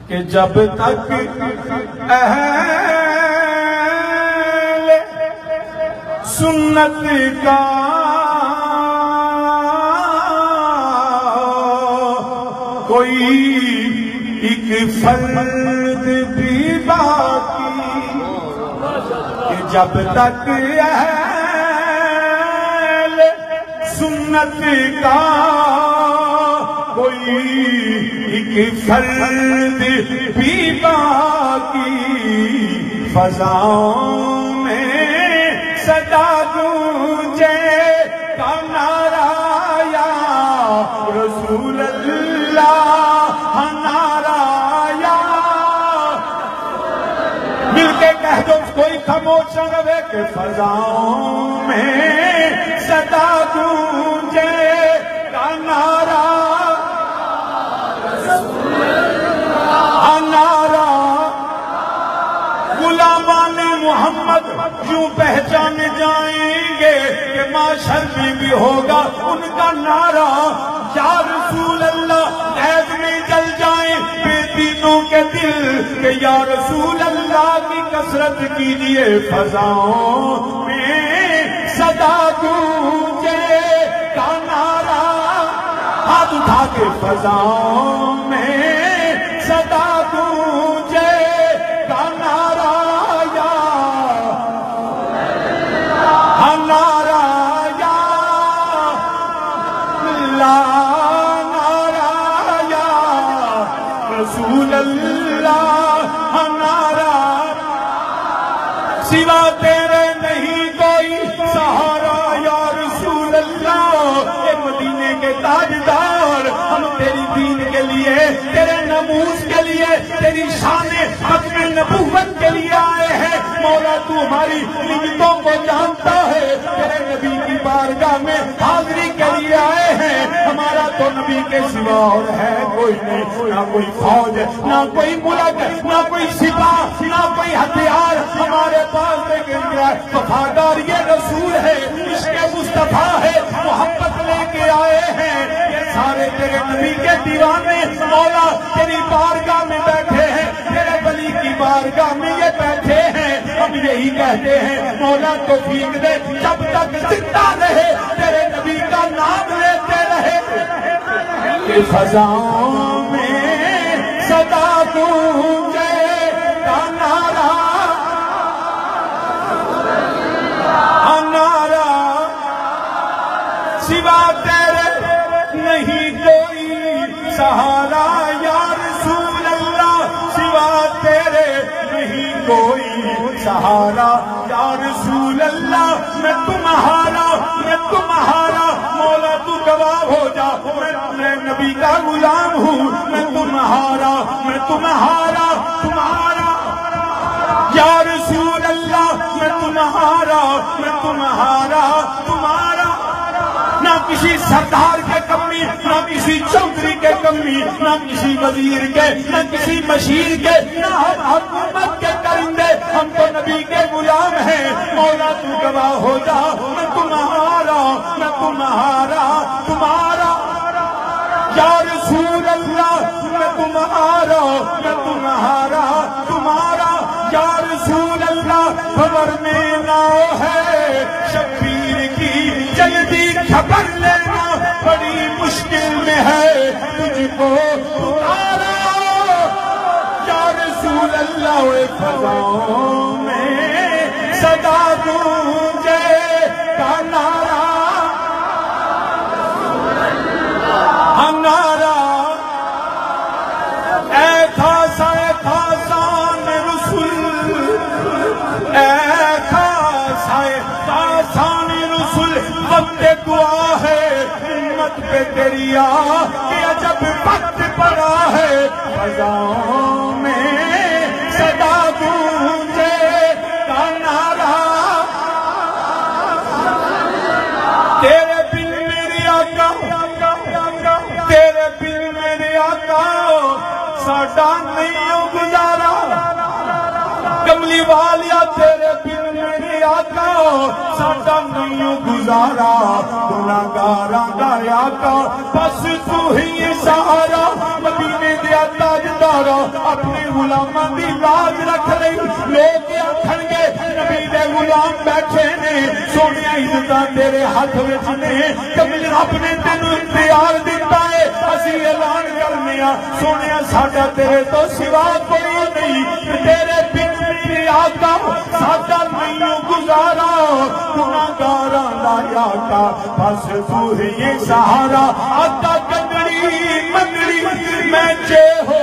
کہ جب تک اہل سنت کا کوئی ایک فرد بھی باقی، کہ جب تک اہل سنت کا کوئی ایک فرد بھی باقی، فضاؤں میں صدا گونجے کا نعرہ یا رسول اللہ، نعرہ یا مل کے کہہ دو کوئی خاموش نہ رہے کہ فضاؤں میں صدا گونجے کا نعرہ غلامان محمد یوں پہچانے جائیں گے کہ معاشر میں بھی ہوگا ان کا نعرہ یا رسول اللہ، عید میں جل جائیں بے دینوں کے دل کہ یا رسول اللہ کی کثرت کیجئے، فضاؤں میں صدا گونجے کا نعرہ، ہاتھ اٹھا کے فضاؤں میں صدا گونجے کا نعرہ یا نعرہ یا اللہ، نعرہ یا رسول اللہ، نعرہ سوا تیرے نہیں کوئی سہارا یا رسول اللہ، اے مدینے کے تاجدار، ہم تیری دین کے لیے، تیرے ناموس کے لیے، تیری شان ختم نبوت کے لیے آئے ہیں، مولا تو ہماری نعمتوں کو جانتا ہے، تیرے نبی کی بارگاہ میں حاضری کے لیے آئے ہیں، ہمارا تو نبی کے سوا اور ہے کوئی نہیں، نہ کوئی فوج، نہ کوئی ملک، نہ کوئی سپاہ، نہ کوئی ہتھیار ہمارے پاس لے کے گیا، وفادار یہ رسول ہے، عشق مصطفیٰ ہے، محبت لے کے آئے ہیں، یہ سارے تیرے نبی کے دیوانے مولا تیری بارگاہ میں بیٹھے ہیں، تیرے ولی کی بارگاہ میں یہ بیٹھے ہیں، ہم یہی کہتے ہیں مولا توفیق دے جب تک زندہ رہے تیرے نبی کا نام لیتے رہے، کہ فضاؤں میں صدا گونجے کا نعرہ، نعرہ سوا تیرے نہیں کوئی سہارا یا رسول اللہ، سوا تیرے نہیں کوئی سہارا یا رسول اللہ، میں تمہارا مولا تو گواہ ہو جا، میں نبی کا غلام ہوں، میں تمہارا یا رسول اللہ، میں تمہارا، نہ کسی سردار کے کمی، نہ کسی چودھری کے کمی، نہ کسی وزیر کے، نہ کسی مشیر کے، نہ ہم حکومت کے کرندے، ہم تو نبی کے غلام ہیں، مولا تو گواہ ہو جا، میں تمہارا یا رسول اللہ، میں تمہارا یا رسول اللہ، خبر میں نہ ہے شبیر کی جلدی خبر لینا بڑی مشکل میں ہے، تجھ کو پکارا یا رسول اللہ، فضاؤں میں صدا گونجے کا نعرہ، نعرہ اے خاصان رسول، اے خاصان رسول، وقت دعا ہے امت پہ تیری کہ عجب وقت پڑا ہے، فضاؤں میں صدا گونجے کا نعرہ، تیرے بن میرے آقا، تیرے بن میرے آقا ساڈا نہیں گزارا، کملی والیا تیرے بن میرے آقا ساڈا نہیں گزارا، گناہگاراں دا آقا بس تو ہی سہارا، مدینے دیا تاجدار اپنے غلاماں دی لاج رکھ لئی لوگ آکھن گے نبی دے غلام بیٹھے نے سونیا عزتاں تیرے ہاتھ وچ نے کبھی رب نے تینوں اختیار دیتا ہے اسی اعلان کرنے سونیا ساڈا تیرے تو سوا کوئی نہیں تیرے بن میرے آقا ساڈا نہیں گزارا گناہگاراں دا آقا بس تو ہی سہارا آقا کنگڑی منگڑی میں چے ہو